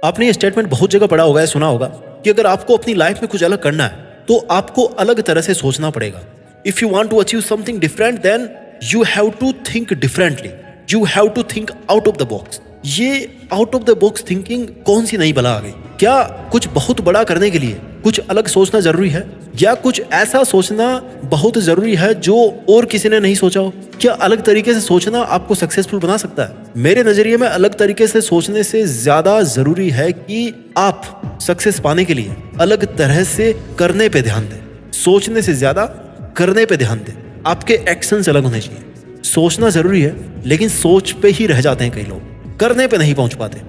आपने ये स्टेटमेंट बहुत जगह पढ़ा होगा या सुना होगा कि अगर आपको अपनी लाइफ में कुछ अलग करना है तो आपको अलग तरह से सोचना पड़ेगा। If you want to achieve something different then you have to think differently, you have to think out of the box. ये out of the box thinking कौन सी नई बला आ गई? क्या कुछ बहुत बड़ा करने के लिए कुछ अलग सोचना जरूरी है, या कुछ ऐसा सोचना बहुत जरूरी है जो और किसी ने नहीं सोचा हो? क्या अलग तरीके से सोचना आपको सक्सेसफुल बना सकता है? मेरे नजरिए में अलग तरीके से सोचने से ज्यादा जरूरी है कि आप सक्सेस पाने के लिए अलग तरह से करने पे ध्यान दें। सोचने से ज्यादा करने पे ध्यान दें। आपके एक्शंस अलग होने चाहिए। सोचना जरूरी है लेकिन सोच पे ही रह जाते हैं कई लोग, करने पे नहीं पहुंच पाते।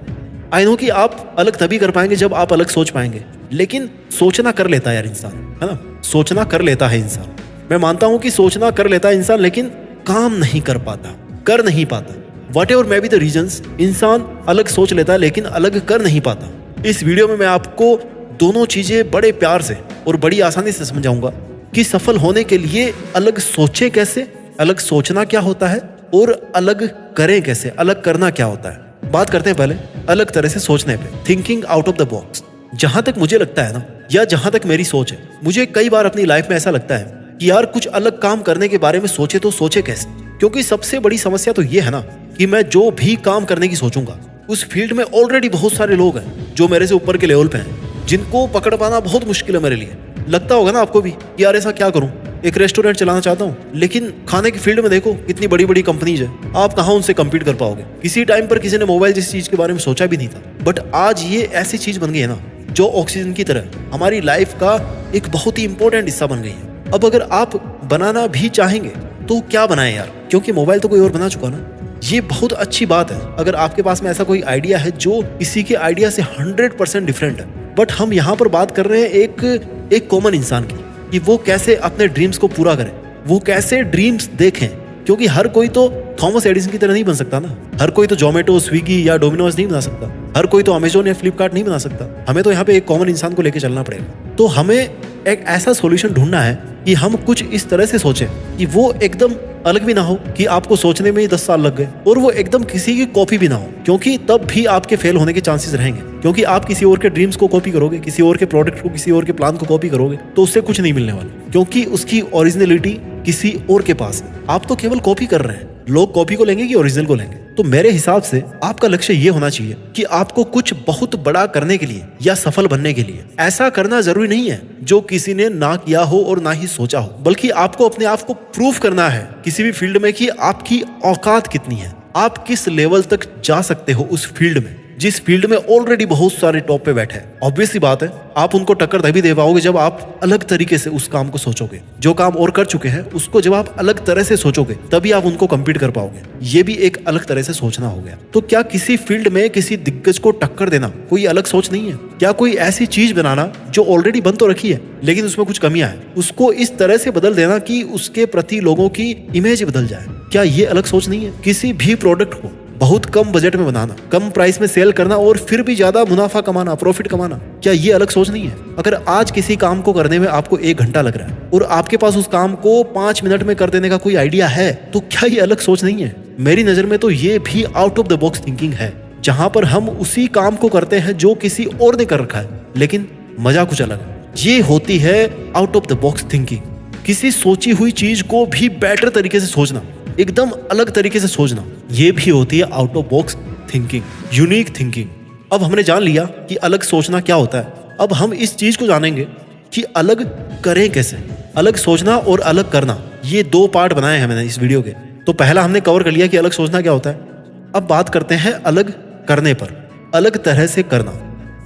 आई नो कि आप अलग तभी कर पाएंगे जब आप अलग सोच पाएंगे, लेकिन सोचना कर लेता है यार इंसान, है ना? सोचना कर लेता है इंसान। मैं मानता हूं कि सोचना कर लेता है इंसान, लेकिन काम नहीं कर पाता, कर नहीं पाता। What ever may be the reasons, इंसान अलग सोच लेता है लेकिन अलग कर नहीं पाता। इस वीडियो में मैं आपको दोनों चीजें बड़े प्यार से और बड़ी आसानी से समझाऊंगा कि सफल होने के लिए अलग सोचे कैसे, अलग सोचना क्या होता है और अलग करें कैसे, अलग करना क्या होता है। बात करते हैं पहले अलग तरह से सोचने पे, thinking out of the box. जहां तक मुझे लगता है ना, या जहां तक मेरी सोच है, मुझे कई बार अपनी लाइफ में ऐसा लगता है कि यार कुछ अलग काम करने के बारे में सोचे तो सोचे कैसे। क्योंकि सबसे बड़ी समस्या तो ये है ना कि मैं जो भी काम करने की सोचूंगा उस फील्ड में ऑलरेडी बहुत सारे लोग हैं जो मेरे से ऊपर के लेवल पे हैं, जिनको पकड़ पाना बहुत मुश्किल है मेरे लिए। लगता होगा ना आपको भी कि यार ऐसा क्या करूं, एक रेस्टोरेंट चलाना चाहता हूं, लेकिन खाने की फील्ड में देखो कितनी बड़ी बड़ी कंपनीज है, आप कहां उनसे कम्पीट कर पाओगे। किसी टाइम पर किसी ने मोबाइल जैसी चीज के बारे में सोचा भी नहीं था, बट आज ये ऐसी चीज बन गई है ना जो ऑक्सीजन की तरह हमारी लाइफ का एक बहुत ही इंपॉर्टेंट हिस्सा बन गई है। अब अगर आप बनाना भी चाहेंगे तो क्या बनाएं यार, क्योंकि मोबाइल तो कोई और बना चुका ना। ये बहुत अच्छी बात है अगर आपके पास में ऐसा कोई आइडिया है जो किसी के आइडिया से 100% डिफरेंट है। बट हम यहाँ पर बात कर रहे हैं एक कॉमन इंसान की, कि वो कैसे अपने ड्रीम्स को पूरा करे, वो कैसे ड्रीम्स देखें। क्योंकि हर कोई तो थॉमस एडिसन की तरह नहीं बन सकता ना, हर कोई तो जोमेटो, स्विगी या डोमिनोज नहीं बना सकता, हर कोई तो अमेजोन या फ्लिपकार्ट नहीं बना सकता। हमें तो यहाँ पे एक कॉमन इंसान को लेकर चलना पड़ेगा। तो हमें एक ऐसा सॉल्यूशन ढूंढना है कि हम कुछ इस तरह से सोचें कि वो एकदम अलग भी ना हो कि आपको सोचने में ही 10 साल लग गए, और वो एकदम किसी की कॉपी भी ना हो, क्योंकि तब भी आपके फेल होने के चांसेस रहेंगे। क्योंकि आप किसी और के ड्रीम्स को कॉपी करोगे, किसी और के प्रोडक्ट को, किसी और के प्लान को कॉपी करोगे तो उससे कुछ नहीं मिलने वाला, क्योंकि उसकी ओरिजिनलिटी किसी और के पास है। आप तो केवल कॉपी कर रहे हैं। लोग कॉपी को लेंगे कि ओरिजिनल को लेंगे? तो मेरे हिसाब से आपका लक्ष्य ये होना चाहिए कि आपको कुछ बहुत बड़ा करने के लिए या सफल बनने के लिए ऐसा करना जरूरी नहीं है जो किसी ने ना किया हो और ना ही सोचा हो, बल्कि आपको अपने आप को प्रूव करना है किसी भी फील्ड में कि आपकी औकात कितनी है, आप किस लेवल तक जा सकते हो उस फील्ड में, जिस फील्ड में ऑलरेडी बहुत सारे टॉप पे बैठे हैं। ऑब्वियस सी बात है, आप उनको टक्कर तभी दे पाओगे जब आप अलग तरीके से उस काम को सोचोगे। जो काम और कर चुके हैं उसको जब आप अलग तरह से सोचोगे तभी आप उनको कम्पीट कर पाओगे। ये भी एक अलग तरह से सोचना हो गया। तो क्या किसी फील्ड में किसी दिग्गज को टक्कर देना कोई अलग सोच नहीं है? क्या कोई ऐसी चीज बनाना जो ऑलरेडी बन तो रखी है लेकिन उसमें कुछ कमियां है, उसको इस तरह से बदल देना कि उसके प्रति लोगों की इमेज बदल जाए, क्या ये अलग सोच नहीं है? किसी भी प्रोडक्ट को बहुत कम बजट में बनाना, कम प्राइस में सेल करना और फिर भी ज्यादा मुनाफा कमाना, प्रॉफिट कमाना, क्या ये अलग सोच नहीं है? अगर आज किसी काम को करने में आपको 1 घंटा लग रहा है और आपके पास उस काम को 5 मिनट में कर देने का कोई आइडिया है, तो क्या ये अलग सोच नहीं है? मेरी नजर में तो ये भी out of the box thinking है, जहां पर हम उसी काम को करते हैं जो किसी और ने कर रखा है, लेकिन मजा कुछ अलग है। ये होती है out of the box thinking. किसी सोची हुई चीज को भी बेटर तरीके से सोचना, एकदम अलग तरीके से सोचना, ये भी होती है out of box thinking, unique thinking. अब हमने जान लिया कि अलग सोचना क्या होता है। अब हम इस चीज को जानेंगे कि अलग करें कैसे। अलग सोचना और अलग करना, ये 2 पार्ट बनाए हैं मैंने इस वीडियो के। तो पहला हमने कवर कर लिया कि अलग सोचना क्या होता है। अब बात करते हैं अलग करने पर, अलग तरह से करना,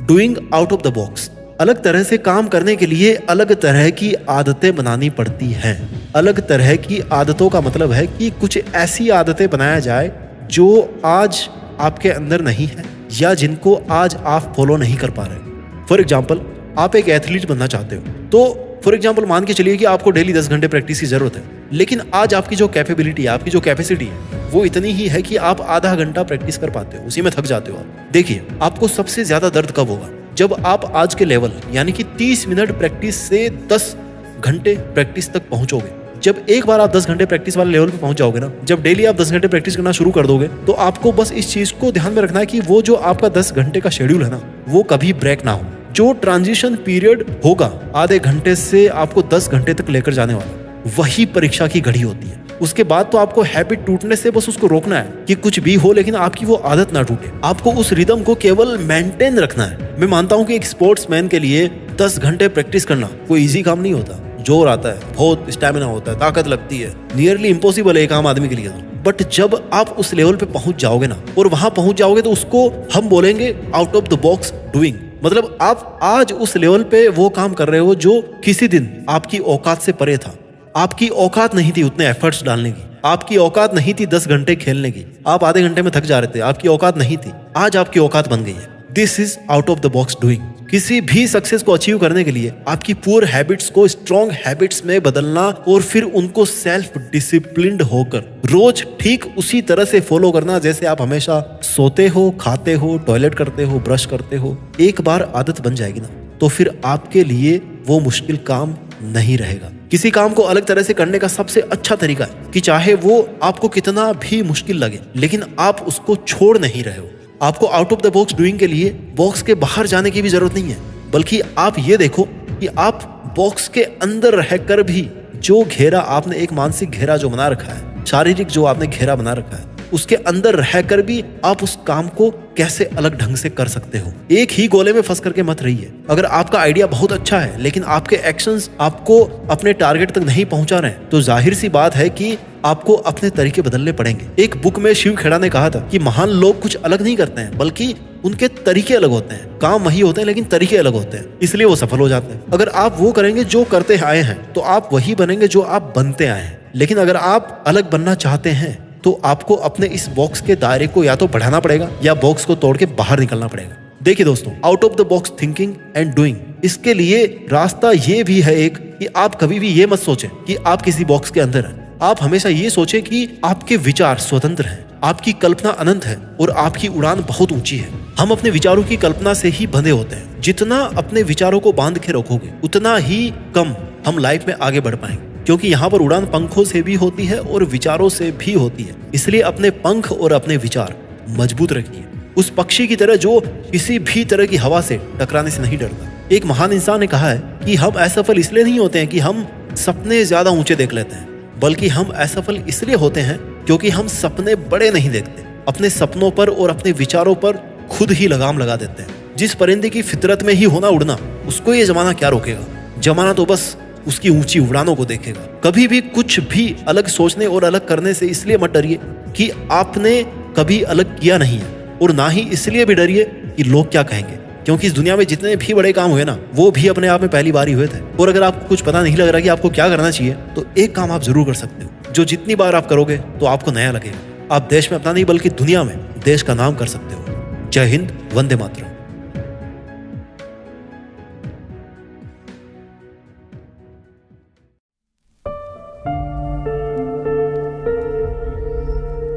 doing out of the box. अलग तरह से काम करने के लिए अलग तरह की आदतें बनानी पड़ती हैं। अलग तरह की आदतों का मतलब है कि कुछ ऐसी आदतें बनाया जाए जो आज आपके अंदर नहीं है या जिनको आज आप फॉलो नहीं कर पा रहे। फॉर एग्जाम्पल, आप एक एथलीट बनना चाहते हो, तो फॉर एग्जाम्पल मान के चलिए कि आपको डेली 10 घंटे प्रैक्टिस की जरूरत है, लेकिन आज आपकी जो कैपेबिलिटी है, आपकी जो कैपेसिटी है, वो इतनी ही है कि आप आधा घंटा प्रैक्टिस कर पाते हो, उसी में थक जाते हो आप। देखिए, आपको सबसे ज्यादा दर्द कब होगा? जब आप आज के लेवल यानी कि 30 मिनट प्रैक्टिस से 10 घंटे प्रैक्टिस तक पहुंचोगे, जब एक बार आप 10 घंटे प्रैक्टिस वाले लेवल पे पहुंच जाओगे ना, जब डेली आप 10 घंटे प्रैक्टिस करना शुरू कर दोगे, तो आपको बस इस चीज को ध्यान में रखना है कि वो जो आपका 10 घंटे का शेड्यूल है ना, वो कभी ब्रेक ना हो। जो ट्रांजिशन पीरियड होगा आधे घंटे से आपको 10 घंटे तक लेकर जाने वाला, वही परीक्षा की घड़ी होती है। उसके बाद तो आपको हैबिट टूटने से बस उसको रोकना है कि कुछ भी हो, लेकिन आपकी वो आदत ना टूटे। आपको उस रिदम को केवल मेंटेन रखना है। मैं मानता हूं कि एक स्पोर्ट्समैन के लिए 10 घंटे प्रैक्टिस करना कोई इजी काम नहीं होता। जोर आता है, बहुत स्टैमिना होता है, ताकत लगती है, नियरली इम्पॉसिबल है एक आम आदमी के लिए। बट जब आप उस लेवल पे पहुंच जाओगे ना, और वहां पहुंच जाओगे, तो उसको हम बोलेंगे out of the box doing. मतलब आप आज उस लेवल पे वो काम कर रहे हो जो किसी दिन आपकी औकात से परे था। आपकी औकात नहीं थी उतने एफर्ट्स डालने की, आपकी औकात नहीं थी 10 घंटे खेलने की, आप आधे घंटे में थक जा रहे थे, आपकी औकात नहीं थी। आज आपकी औकात बन गई है। This is out of the box doing. किसी भी सक्सेस को अचीव करने के लिए आपकी पुअर हैबिट्स को स्ट्रॉन्ग हैबिट्स में बदलना, और फिर उनको सेल्फ डिसिप्लिन्ड होकर रोज ठीक उसी तरह से फॉलो करना जैसे आप हमेशा सोते हो, खाते हो, टॉयलेट करते हो, ब्रश करते हो। एक बार आदत बन जाएगी ना, तो फिर आपके लिए वो मुश्किल काम नहीं रहेगा। किसी काम को अलग तरह से करने का सबसे अच्छा तरीका है कि चाहे वो आपको कितना भी मुश्किल लगे, लेकिन आप उसको छोड़ नहीं रहे हो। आपको out of the box doing के लिए बॉक्स के बाहर जाने की भी जरूरत नहीं है, बल्कि आप ये देखो कि आप बॉक्स के अंदर रहकर भी जो घेरा आपने, एक मानसिक घेरा जो बना रखा है, शारीरिक जो आपने घेरा बना रखा है, उसके अंदर रहकर भी आप उस काम को कैसे अलग ढंग से कर सकते हो। एक ही गोले में फंस करके मत रहिए। अगर आपका आइडिया बहुत अच्छा है, लेकिन आपके एक्शंस आपको अपने टारगेट तक नहीं पहुंचा रहे हैं, तो जाहिर सी बात है कि आपको अपने तरीके बदलने पड़ेंगे। एक बुक में शिव खेड़ा ने कहा था कि महान लोग कुछ अलग नहीं करते हैं, बल्कि उनके तरीके अलग होते हैं। काम वही होते हैं, लेकिन तरीके अलग होते हैं, इसलिए वो सफल हो जाते हैं। अगर आप वो करेंगे जो करते आए हैं, तो आप वही बनेंगे जो आप बनते आए हैं। लेकिन अगर आप अलग बनना चाहते हैं, तो आपको अपने इस बॉक्स के दायरे को या तो बढ़ाना पड़ेगा, या बॉक्स को तोड़ के बाहर निकलना पड़ेगा। देखिए दोस्तों, out of the box thinking and doing, इसके लिए रास्ता ये भी है एक, कि आप कभी भी ये मत सोचें कि आप किसी बॉक्स के अंदर हैं। आप हमेशा ये सोचें कि आपके विचार स्वतंत्र हैं, आपकी कल्पना अनंत है, और आपकी उड़ान बहुत ऊंची है। हम अपने विचारों की कल्पना से ही बंधे होते हैं। जितना अपने विचारों को बांध के रखोगे, उतना ही कम हम लाइफ में आगे बढ़ पाएंगे, क्योंकि यहाँ पर उड़ान पंखों से भी होती है और विचारों से भी होती है। इसलिए अपने पंख और अपने विचार मजबूत रखिए, उस पक्षी की तरह जो किसी भी तरह की हवा से टकराने से नहीं डरता। एक महान इंसान ने कहा है कि हम असफल इसलिए नहीं होते हैं कि हम सपने ज्यादा ऊंचे देख लेते हैं, बल्कि हम असफल इसलिए होते हैं क्योंकि हम सपने बड़े नहीं देखते। अपने सपनों पर और अपने विचारों पर खुद ही लगाम लगा देते हैं। जिस परिंदे की फितरत में ही होना उड़ना, उसको ये जमाना क्या रोकेगा। जमाना तो बस उसकी ऊंची उड़ानों को देखेगा। कभी भी कुछ भी अलग सोचने और अलग करने से इसलिए मत डरिए कि आपने कभी अलग किया नहीं है, और ना ही इसलिए भी डरिए कि लोग क्या कहेंगे, क्योंकि इस दुनिया में जितने भी बड़े काम हुए ना, वो भी अपने आप में पहली बार ही हुए थे। और अगर आपको कुछ पता नहीं लग रहा कि आपको क्या करना चाहिए, तो एक काम आप जरूर कर सकते हो, जो जितनी बार आप करोगे तो आपको नया लगेगा। आप देश में अपना नहीं, बल्कि दुनिया में देश का नाम कर सकते हो। जय हिंद, वंदे मातरम।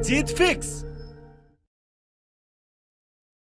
जीत फिक्स।